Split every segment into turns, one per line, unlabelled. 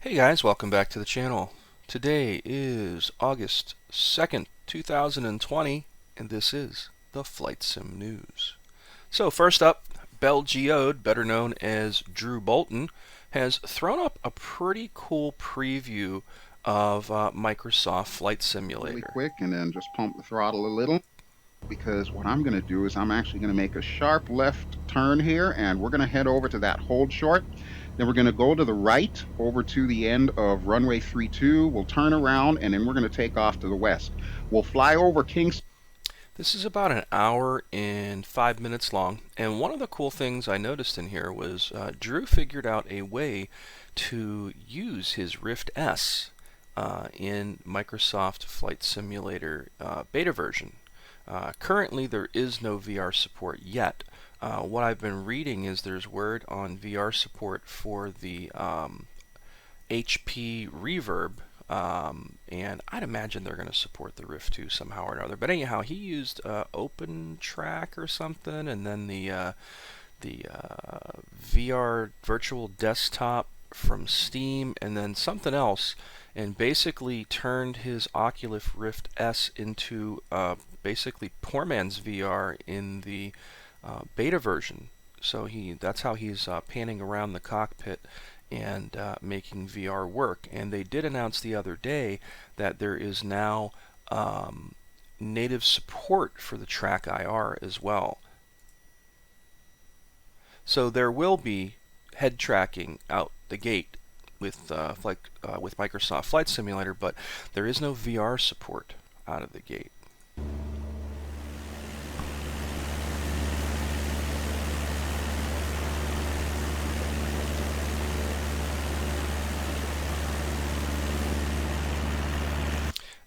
Hey guys, welcome back to the channel. Today is August 2nd, 2020, and this is the Flight Sim News. So first up, Geode, better known as Drew Bolton, has thrown up a pretty cool preview of Microsoft Flight Simulator.
Really quick, and then just pump the throttle a little, because what I'm going to do is I'm actually going to make a sharp left turn here, and we're going to head over to that hold short. Then we're going to go to the right over to the end of runway 32. We'll turn around, and then we're going to take off to the west. We'll fly over Kingston.
This is about an hour and 5 minutes long, and one of the cool things I noticed in here was Drew figured out a way to use his Rift S in Microsoft Flight Simulator beta version. Currently there is no VR support yet. What I've been reading is there's word on VR support for the HP Reverb, and I'd imagine they're going to support the Rift 2 somehow or another. But anyhow, he used OpenTrack or something, and then the VR virtual desktop from Steam, and then something else, and basically turned his Oculus Rift S into basically poor man's VR in the beta version. So that's how he's panning around the cockpit and making VR work. And they did announce the other day that there is now native support for the Track IR as well. So there will be head tracking out the gate with Microsoft Flight Simulator, but there is no VR support out of the gate.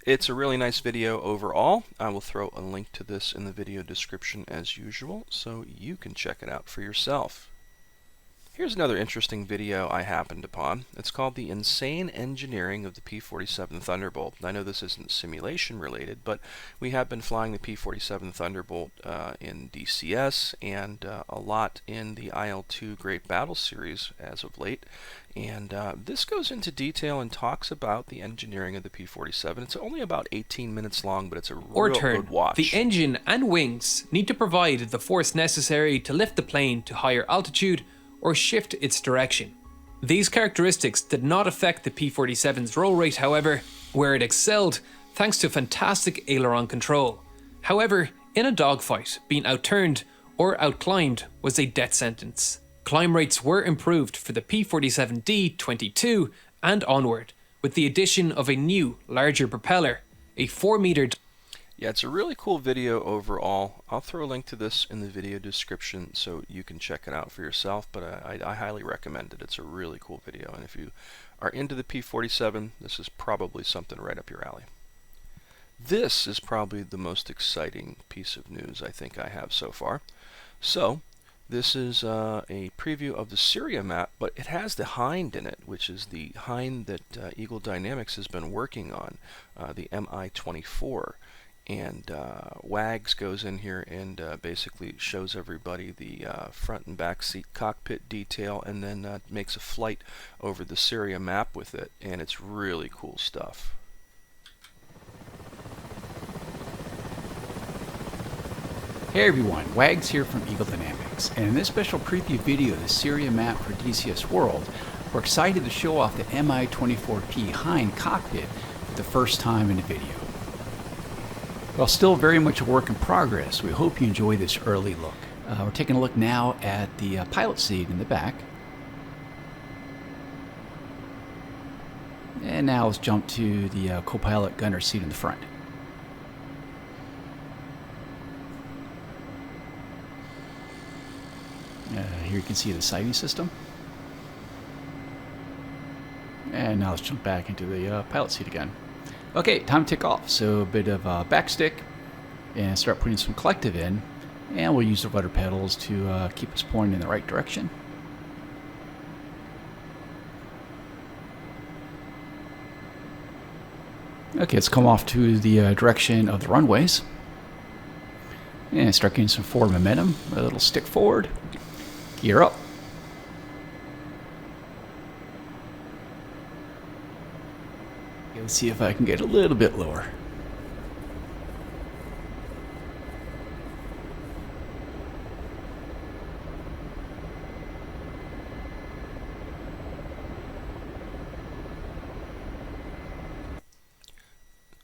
It's a really nice video overall. I will throw a link to this in the video description as usual, so you can check it out for yourself. Here's another interesting video I happened upon. It's called The Insane Engineering of the P-47 Thunderbolt. I know this isn't simulation related, but we have been flying the P-47 Thunderbolt in DCS and a lot in the IL-2 Great Battle Series as of late. And this goes into detail and talks about the engineering of the P-47. It's only about 18 minutes long, but it's a real good watch.
The engine and wings need to provide the force necessary to lift the plane to higher altitude or shift its direction. These characteristics did not affect the P-47's roll rate, however, where it excelled thanks to fantastic aileron control. However, in a dogfight, being outturned or outclimbed was a death sentence. Climb rates were improved for the P-47D-22 and onward, with the addition of a new, larger propeller, a 4-meter...
Yeah, it's a really cool video overall. I'll throw a link to this in the video description so you can check it out for yourself, but I highly recommend it. It's a really cool video, and if you are into the P-47, this is probably something right up your alley. This is probably the most exciting piece of news I think I have so far. So, this is a preview of the Syria map, but it has the Hind in it, which is the Hind that Eagle Dynamics has been working on, the Mi-24. And WAGS goes in here and basically shows everybody the front and back seat cockpit detail, and then makes a flight over the Syria map with it, and it's really cool stuff.
Hey everyone, Wags here from Eagle Dynamics, and in this special preview video of the Syria map for DCS World, we're excited to show off the Mi-24P Hind cockpit for the first time in a video. While still very much a work in progress, we hope you enjoy this early look. We're taking a look now at the pilot seat in the back. And now let's jump to the co-pilot gunner seat in the front. Here you can see the sighting system. And now let's jump back into the pilot seat again. Okay, time to take off. So a bit of backstick and start putting some collective in, and we'll use the rudder pedals to keep us pointing in the right direction. Okay, let's come off to the direction of the runways and start getting some forward momentum. A little stick forward, gear up. Let's see if I can get a little bit lower.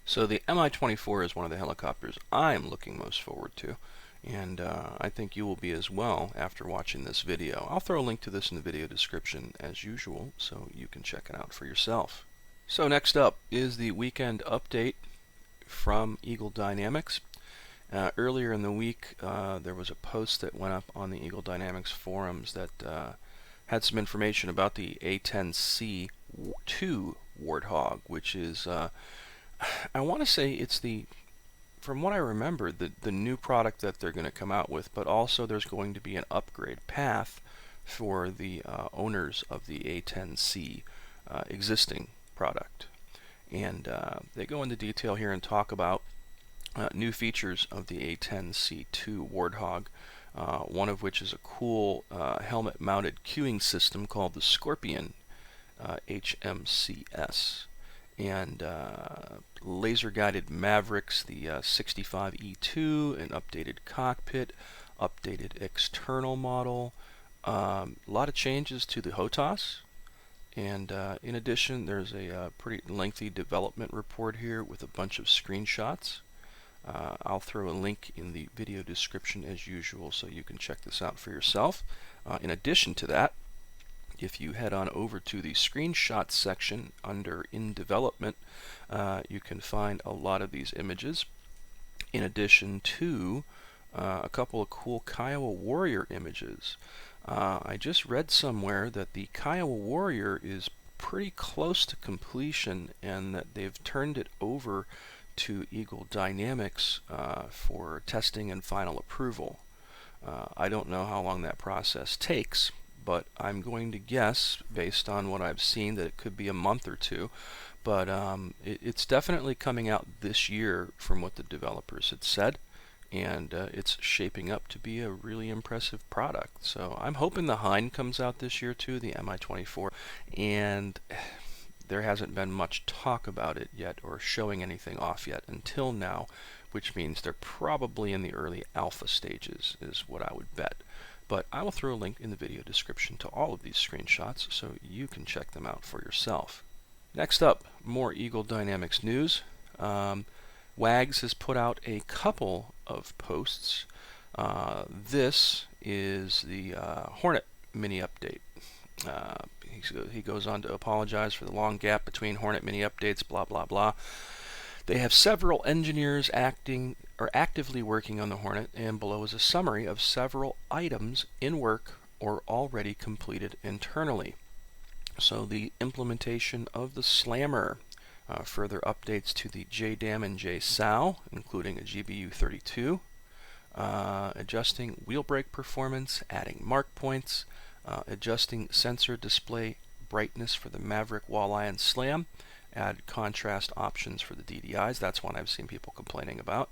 So the Mi-24 is one of the helicopters I'm looking most forward to, and I think you will be as well after watching this video. I'll throw a link to this in the video description as usual, so you can check it out for yourself. So next up is the weekend update from Eagle Dynamics. Earlier in the week, there was a post that went up on the Eagle Dynamics forums that had some information about the A-10C II Warthog, which is I want to say it's from what I remember, the new product that they're going to come out with, but also there's going to be an upgrade path for the owners of the A-10C existing product. And they go into detail here and talk about new features of the A-10C II Warthog, one of which is a cool helmet-mounted cueing system called the Scorpion HMCS. And laser-guided Mavericks, the 65E2, an updated cockpit, updated external model, a lot of changes to the HOTAS, and in addition there's a pretty lengthy development report here with a bunch of screenshots. I'll throw a link in the video description as usual so you can check this out for yourself. In addition to that, if you head on over to the screenshots section under in development, you can find a lot of these images, in addition to a couple of cool Kiowa Warrior images. I just read somewhere that the Kiowa Warrior is pretty close to completion and that they've turned it over to Eagle Dynamics for testing and final approval. I don't know how long that process takes, but I'm going to guess, based on what I've seen, that it could be a month or two. But it's definitely coming out this year from what the developers had said, and it's shaping up to be a really impressive product. So I'm hoping the Hind comes out this year too, the Mi-24, and there hasn't been much talk about it yet or showing anything off yet until now, which means they're probably in the early alpha stages, is what I would bet. But I will throw a link in the video description to all of these screenshots so you can check them out for yourself. Next up, more Eagle Dynamics news. WAGS has put out a couple of posts. This is the Hornet mini update. He goes on to apologize for the long gap between Hornet mini updates, blah blah blah. They have several engineers actively working on the Hornet, and below is a summary of several items in work or already completed internally. So the implementation of the Slammer, further updates to the JDAM and JSOW, including a GBU32, adjusting wheel brake performance, adding mark points, adjusting sensor display brightness for the Maverick, Walleye, and Slam, add contrast options for the DDIs, that's one I've seen people complaining about,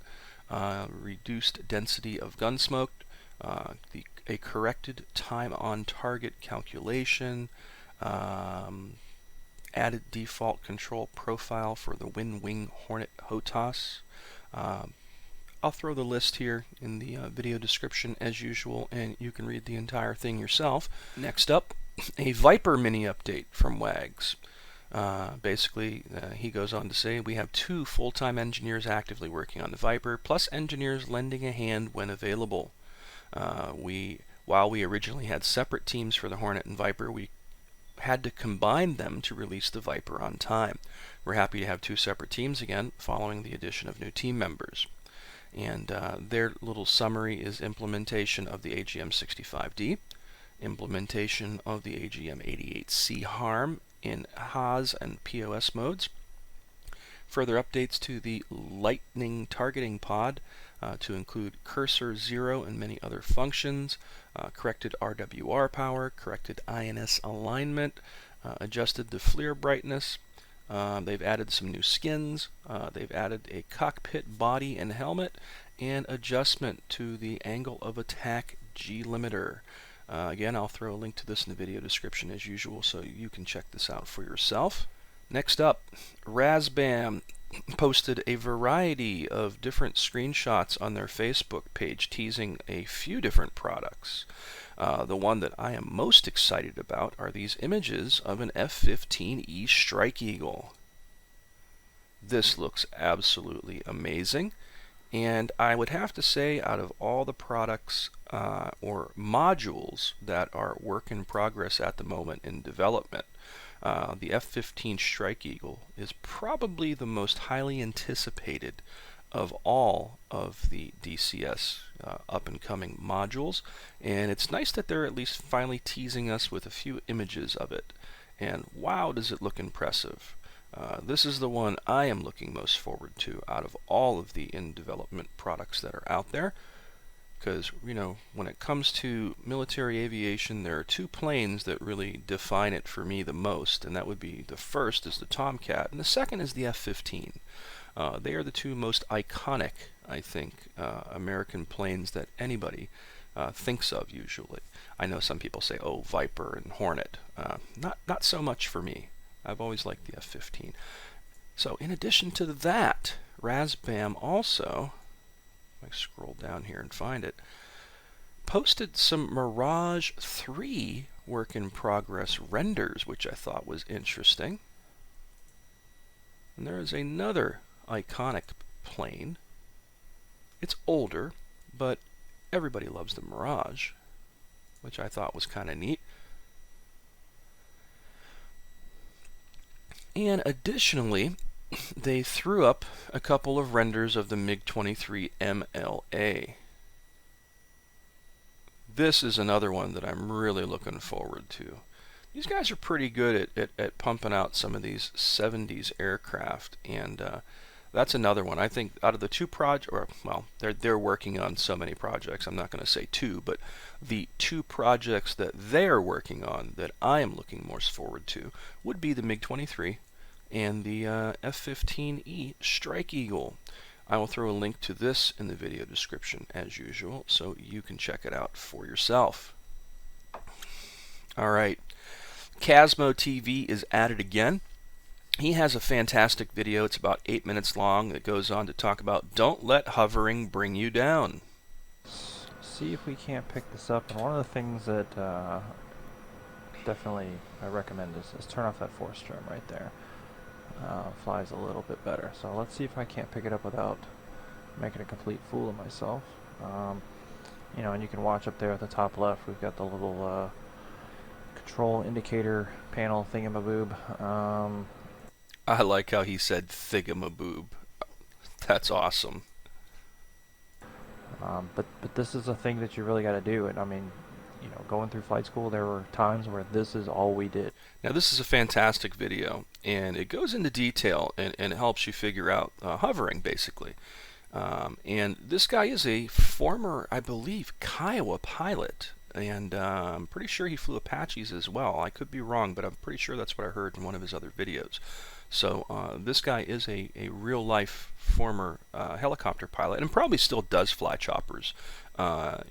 reduced density of gun smoke, a corrected time on target calculation, added default control profile for the Wing Hornet HOTAS. I'll throw the list here in the video description as usual, and you can read the entire thing yourself. Next up, a Viper mini update from WAGS. Basically, he goes on to say, we have 2 full-time engineers actively working on the Viper, plus engineers lending a hand when available. While we originally had separate teams for the Hornet and Viper, we had to combine them to release the Viper on time. We're happy to have 2 separate teams again, following the addition of new team members. And their little summary is implementation of the AGM-65D, implementation of the AGM-88C HARM in HAS and POS modes, further updates to the Lightning targeting pod to include cursor 0 and many other functions, corrected RWR power, corrected INS alignment, adjusted the FLIR brightness. They've added some new skins, they've added a cockpit body and helmet, and adjustment to the angle of attack G limiter. Again, I'll throw a link to this in the video description as usual so you can check this out for yourself. Next up, Razabam posted a variety of different screenshots on their Facebook page teasing a few different products. The one that I am most excited about are these images of an F-15E Strike Eagle. This looks absolutely amazing, and I would have to say out of all the products or modules that are work in progress at the moment in development, the F-15 Strike Eagle is probably the most highly anticipated of all of the DCS up-and-coming modules, and it's nice that they're at least finally teasing us with a few images of it, and wow, does it look impressive. This is the one I am looking most forward to out of all of the in-development products that are out there, because, you know, when it comes to military aviation, there are two planes that really define it for me the most, and that would be, the first is the Tomcat, and the second is the F-15. They are the two most iconic, I think, American planes that anybody thinks of usually. I know some people say, oh, Viper and Hornet. Not so much for me. I've always liked the F-15. So in addition to that, Razabam also, if I scroll down here and find it, posted some Mirage 3 work-in-progress renders, which I thought was interesting. And there is another iconic plane. It's older, but everybody loves the Mirage, which I thought was kind of neat. And additionally, they threw up a couple of renders of the MiG-23 MLA. This is another one that I'm really looking forward to. These guys are pretty good at pumping out some of these 70s aircraft, and that's another one. I think out of the two projects, or well, they're working on so many projects. I'm not going to say two, but the two projects that they're working on that I am looking most forward to would be the MiG-23 and the F-15E Strike Eagle. I will throw a link to this in the video description as usual, so you can check it out for yourself. All right, Casmo TV is at it again. He has a fantastic video. It's about 8 minutes long that goes on to talk about don't let hovering bring you down.
See if we can't pick this up, and one of the things that definitely I recommend is turn off that force trim right there. Flies a little bit better. So let's see if I can't pick it up without making a complete fool of myself. You know, and you can watch up there at the top left, we've got the little control indicator panel thingamaboob.
I like how he said thingamaboob. That's awesome.
But this is a thing that you really got to do, and I mean, you know, going through flight school, there were times where this is all we did.
Now this is a fantastic video, and it goes into detail and it helps you figure out hovering basically. And this guy is a former, I believe, Kiowa pilot, and I'm pretty sure he flew Apaches as well. I could be wrong, but I'm pretty sure that's what I heard in one of his other videos. So this guy is a real-life former helicopter pilot, and probably still does fly choppers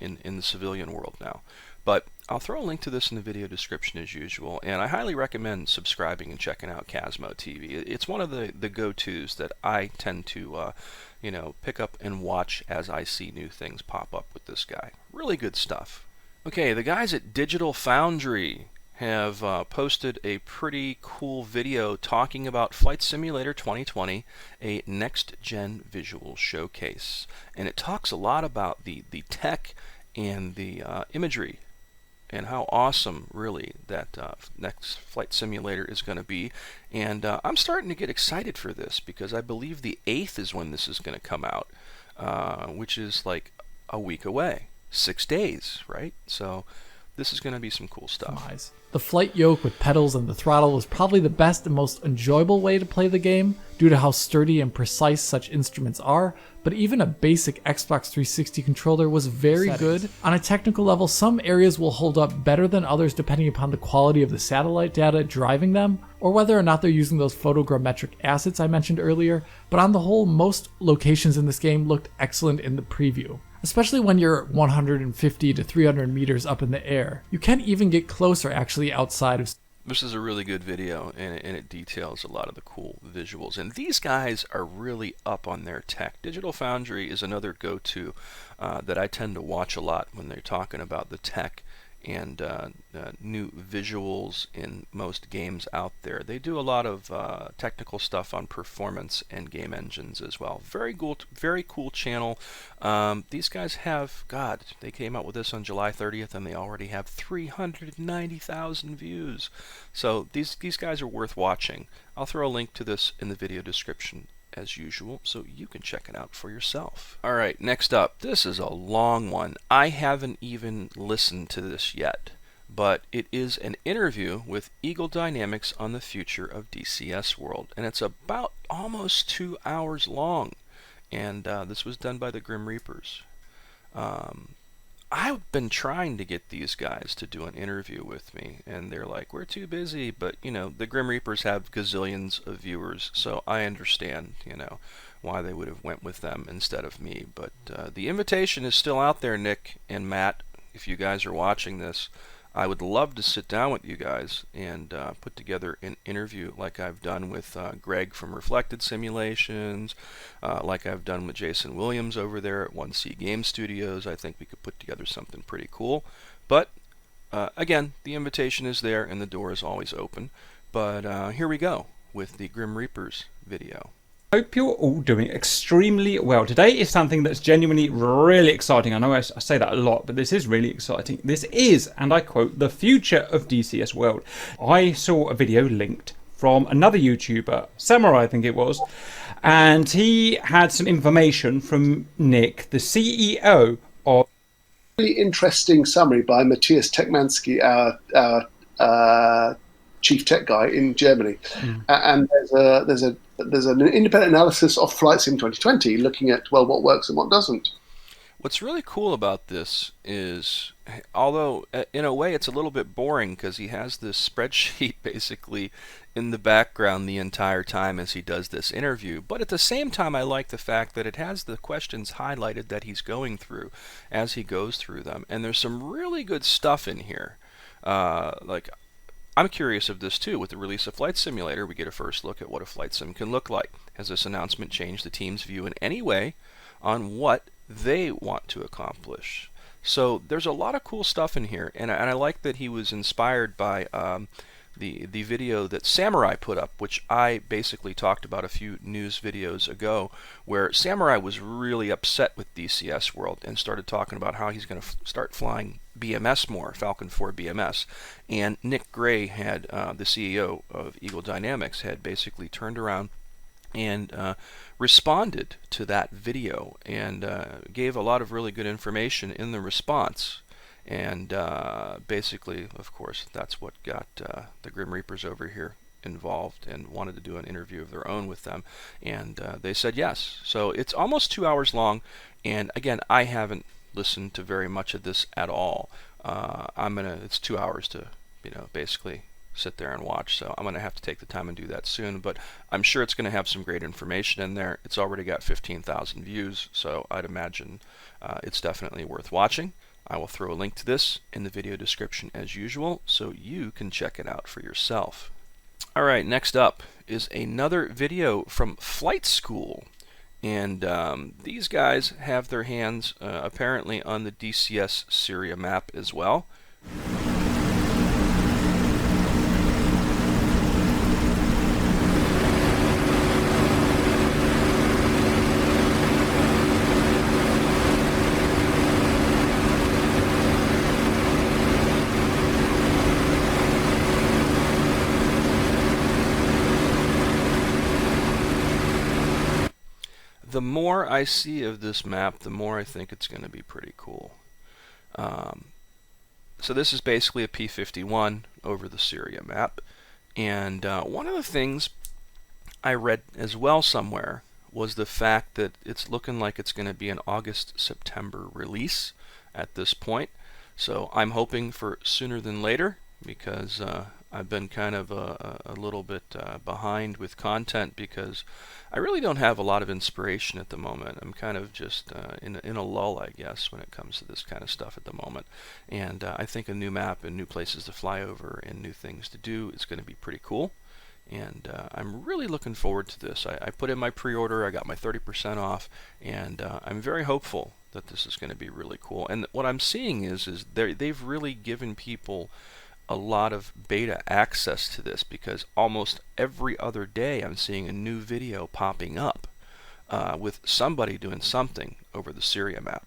in the civilian world now. But I'll throw a link to this in the video description as usual, and I highly recommend subscribing and checking out Casmo TV. It's one of the go-tos that I tend to you know, pick up and watch as I see new things pop up with this guy. Really good stuff. Okay, the guys at Digital Foundry have posted a pretty cool video talking about Flight Simulator 2020, a next-gen visual showcase. And it talks a lot about the tech and the imagery and how awesome, really, that next Flight Simulator is going to be. And I'm starting to get excited for this because I believe the 8th is when this is going to come out, which is like a week away. 6 days, right? So this is going to be some cool stuff.
The flight yoke with pedals and the throttle was probably the best and most enjoyable way to play the game due to how sturdy and precise such instruments are, but even a basic Xbox 360 controller was very good. On a technical level, some areas will hold up better than others depending upon the quality of the satellite data driving them, or whether or not they're using those photogrammetric assets I mentioned earlier, but on the whole, most locations in this game looked excellent in the preview. Especially when you're 150 to 300 meters up in the air. You can't even get closer actually outside of
This is a really good video, and it details a lot of the cool visuals. And these guys are really up on their tech. Digital Foundry is another go-to that I tend to watch a lot when they're talking about the tech and new visuals in most games out there. They do a lot of technical stuff on performance and game engines as well. Very cool channel. These guys have, God, they came out with this on July 30th and they already have 390,000 views. So these guys are worth watching. I'll throw a link to this in the video description as usual, so you can check it out for yourself. Alright, next up, this is a long one. I haven't even listened to this yet, but it is an interview with Eagle Dynamics on the future of DCS World, and it's about almost 2 hours long, and this was done by the Grim Reapers. I've been trying to get these guys to do an interview with me, and they're like, we're too busy, but, you know, the Grim Reapers have gazillions of viewers, so I understand, you know, why they would have went with them instead of me. But the invitation is still out there, Nick and Matt. If you guys are watching this, I would love to sit down with you guys and put together an interview like I've done with Greg from Reflected Simulations, like I've done with Jason Williams over there at 1C Game Studios. I think we could put together something pretty cool. But again, the invitation is there and the door is always open. But here we go with the Grim Reapers video.
Hope you're all doing extremely well. Today is something that's genuinely really exciting. I know I say that a lot, but this is really exciting. This is, and I quote, the future of DCS World. I saw a video linked from another YouTuber, Samurai I think it was, and he had some information from Nick, the CEO of...
Really interesting summary by Matthias Tekmanski, our chief tech guy in Germany. And there's an independent analysis of Flight Sim 2020 looking at, well, what works and what doesn't.
What's really cool about this is, although in a way it's a little bit boring because he has this spreadsheet basically in the background the entire time as he does this interview, but at the same time I like the fact that it has the questions highlighted that he's going through as he goes through them, and there's some really good stuff in here. Like, I'm curious of this too. With the release of Flight Simulator, we get a first look at what a flight sim can look like. Has this announcement changed the team's view in any way on what they want to accomplish? So there's a lot of cool stuff in here, and I like that he was inspired by the video that Samurai put up, which I basically talked about a few news videos ago, where Samurai was really upset with DCS World and started talking about how he's going to start flying BMS more, Falcon 4 BMS. And Nick Gray had, the CEO of Eagle Dynamics, had basically turned around and responded to that video and gave a lot of really good information in the response. And basically, of course, that's what got the Grim Reapers over here involved and wanted to do an interview of their own with them. And they said yes. So it's almost 2 hours long. And again, I haven't listened to very much of this at all. It's 2 hours to, basically sit there and watch. So I'm going to have to take the time and do that soon. But I'm sure it's going to have some great information in there. It's already got 15,000 views. So I'd imagine it's definitely worth watching. I will throw a link to this in the video description as usual, so you can check it out for yourself. Alright, next up is another video from Flight School. And these guys have their hands apparently on the DCS Syria map as well. The more I see of this map, the more I think it's going to be pretty cool. So this is basically a P-51 over the Syria map. And one of the things I read as well somewhere was the fact that it's looking like it's going to be an August-September release at this point. So I'm hoping for sooner than later, because I've been kind of a little bit behind with content because I really don't have a lot of inspiration at the moment. I'm kind of just in a lull, I guess, when it comes to this kind of stuff at the moment. And I think a new map and new places to fly over and new things to do is going to be pretty cool. And I'm really looking forward to this. I put in my pre-order, I got my 30% off, and I'm very hopeful that this is going to be really cool. And what I'm seeing is they've really given people a lot of beta access to this, because almost every other day I'm seeing a new video popping up with somebody doing something over the Syria map.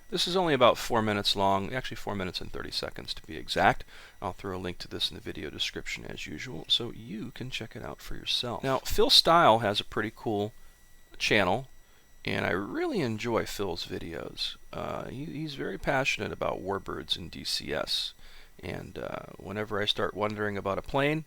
This is only about 4 minutes long, actually 4 minutes and 30 seconds to be exact. I'll throw a link to this in the video description as usual, so you can check it out for yourself. Now, Phil Style has a pretty cool channel, and I really enjoy Phil's videos. He's very passionate about Warbirds and DCS, and whenever I start wondering about a plane,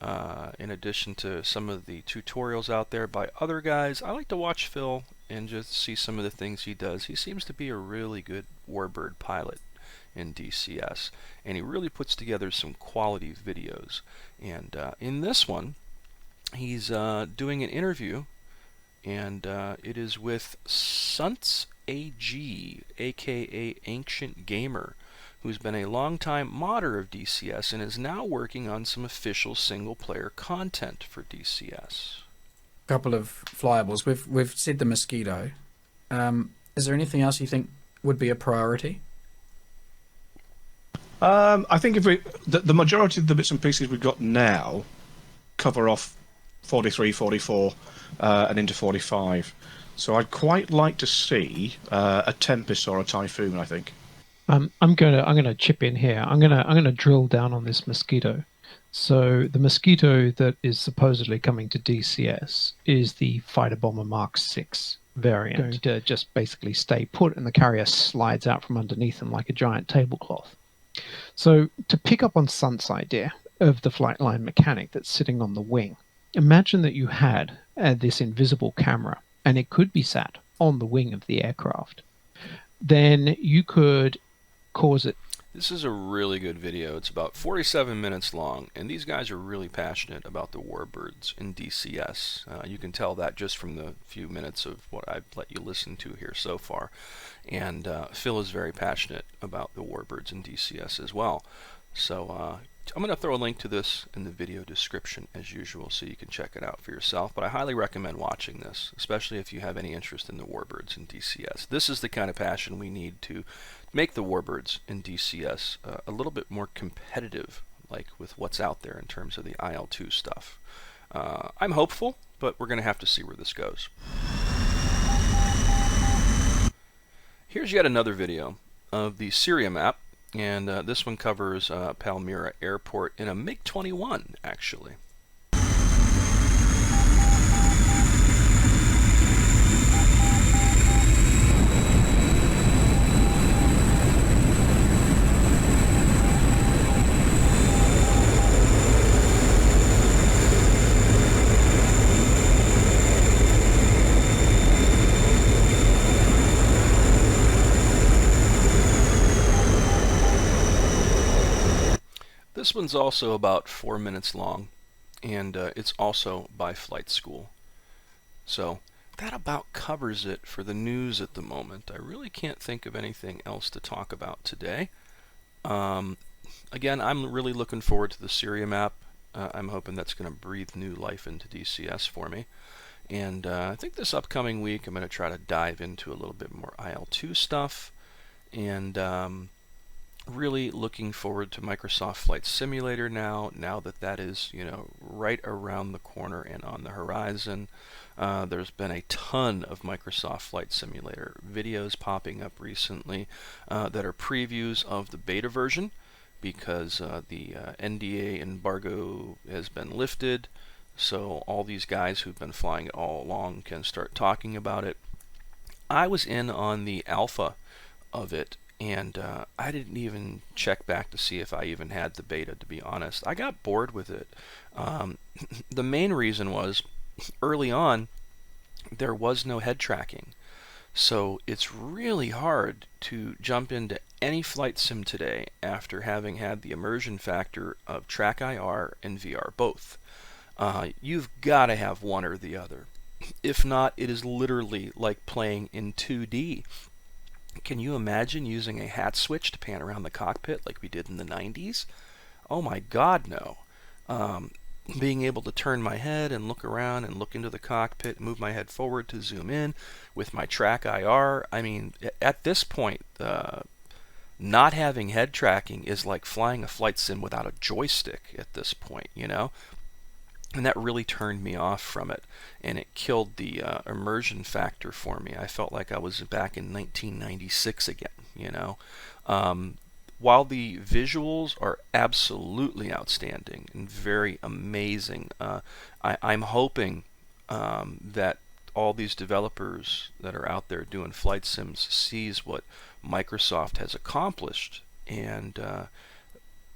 in addition to some of the tutorials out there by other guys, I like to watch Phil and just see some of the things he does. He seems to be a really good Warbird pilot in DCS, and he really puts together some quality videos. And in this one, he's doing an interview, and it is with SUNTSAG, aka Ancient Gamer, who's been a long-time modder of DCS and is now working on some official single-player content for DCS.
Couple of flyables. We've said the Mosquito. Is there anything else you think would be a priority?
I think if the majority of the bits and pieces we've got now cover off 43, 44, and into 45. So I'd quite like to see a Tempest or a Typhoon, I think.
I'm gonna chip in here. I'm gonna drill down on this Mosquito. So the Mosquito that is supposedly coming to DCS is the Fighter Bomber Mark 6 variant. Going to just basically stay put, and the carrier slides out from underneath them like a giant tablecloth. So to pick up on Sunt's idea of the flight line mechanic that's sitting on the wing, imagine that you had this invisible camera, and it could be sat on the wing of the aircraft. Then you could cause it.
This is a really good video. It's about 47 minutes long, and these guys are really passionate about the Warbirds in DCS. You can tell that just from the few minutes of what I've let you listen to here so far. And Phil is very passionate about the Warbirds in DCS as well. So I'm going to throw a link to this in the video description as usual, so you can check it out for yourself. But I highly recommend watching this, especially if you have any interest in the Warbirds in DCS. This is the kind of passion we need to make the Warbirds in DCS a little bit more competitive, like with what's out there in terms of the IL-2 stuff. I'm hopeful, but we're going to have to see where this goes. Here's yet another video of the Syria map, and this one covers Palmira Airport in a MiG-21, actually. This one's also about 4 minutes long, and it's also by Flight School. So that about covers it for the news at the moment. I really can't think of anything else to talk about today. Again, I'm really looking forward to the Syria map. I'm hoping that's going to breathe new life into DCS for me. And I think this upcoming week I'm going to try to dive into a little bit more IL-2 stuff. And really looking forward to Microsoft Flight Simulator now that is, you know, right around the corner and on the horizon. There's been a ton of Microsoft Flight Simulator videos popping up recently that are previews of the beta version, because the NDA embargo has been lifted, so all these guys who've been flying it all along can start talking about it. I was in on the alpha of it, And I didn't even check back to see if I even had the beta, to be honest. I got bored with it. The main reason was, early on, there was no head tracking. So it's really hard to jump into any flight sim today after having had the immersion factor of track IR and VR both. You've got to have one or the other. If not, it is literally like playing in 2D. Can you imagine using a hat switch to pan around the cockpit like we did in the 90s? Oh my God, no. Being able to turn my head and look around and look into the cockpit, move my head forward to zoom in with my track IR. I mean, at this point, not having head tracking is like flying a flight sim without a joystick at this point, you know? And that really turned me off from it, and it killed the immersion factor for me. I felt like I was back in 1996 again, you know. While the visuals are absolutely outstanding and very amazing, I'm hoping that all these developers that are out there doing flight sims sees what Microsoft has accomplished and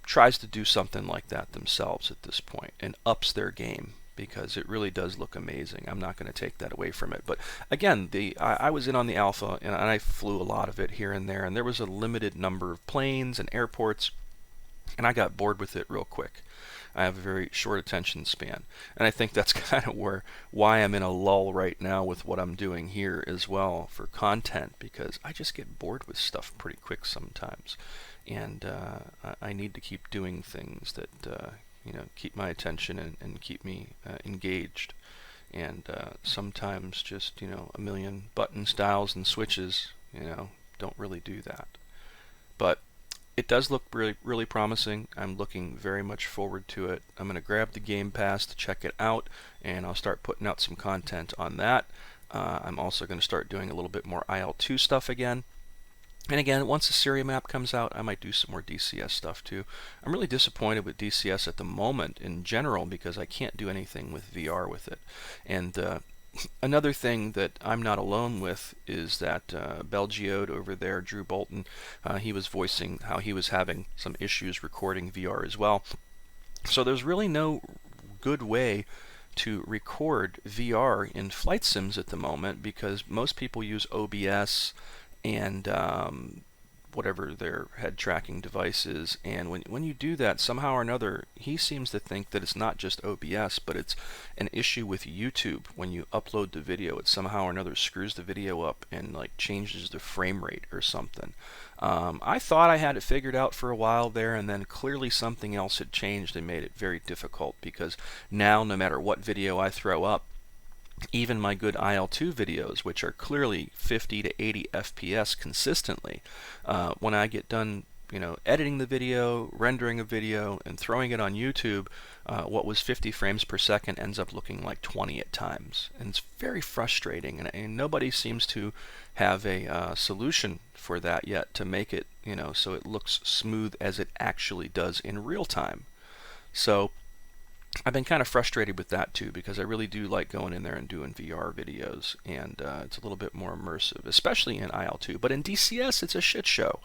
tries to do something like that themselves at this point and ups their game, because it really does look amazing. I'm not going to take that away from it. But again, I was in on the alpha, and I flew a lot of it here and there, and there was a limited number of planes and airports, and I got bored with it real quick. I have a very short attention span, and I think that's kind of why I'm in a lull right now with what I'm doing here as well for content, because I just get bored with stuff pretty quick sometimes. And I need to keep doing things that you know, keep my attention and keep me engaged. And sometimes just, you know, a million buttons, dials, and switches, you know, don't really do that. But it does look really, really promising. I'm looking very much forward to it. I'm going to grab the Game Pass to check it out, and I'll start putting out some content on that. I'm also going to start doing a little bit more IL-2 stuff again. And again, once the Syria map comes out, I might do some more DCS stuff too. I'm really disappointed with DCS at the moment in general, because I can't do anything with VR with it. And another thing that I'm not alone with is that Geode over there, Drew Bolton, he was voicing how he was having some issues recording VR as well. So there's really no good way to record VR in flight sims at the moment, because most people use OBS and whatever their head tracking device is. And when you do that, somehow or another, he seems to think that it's not just OBS, but it's an issue with YouTube. When you upload the video, it somehow or another screws the video up and like changes the frame rate or something. I thought I had it figured out for a while there, and then clearly something else had changed and made it very difficult, because now no matter what video I throw up, even my good IL-2 videos, which are clearly 50 to 80 FPS consistently, when I get done, you know, editing the video, rendering a video, and throwing it on YouTube, what was 50 frames per second ends up looking like 20 at times. And it's very frustrating, and nobody seems to have a solution for that yet to make it, you know, so it looks smooth as it actually does in real time. So I've been kind of frustrated with that too, because I really do like going in there and doing VR videos, and it's a little bit more immersive, especially in IL-2. But in DCS, it's a shit show.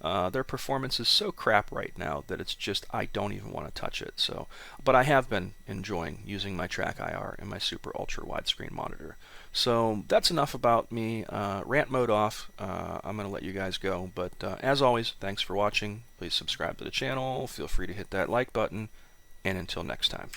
Their performance is so crap right now that it's just, I don't even want to touch it. So, but I have been enjoying using my track IR and my super ultra widescreen monitor. So that's enough about me. Rant mode off. I'm going to let you guys go. But as always, thanks for watching. Please subscribe to the channel. Feel free to hit that like button. And until next time.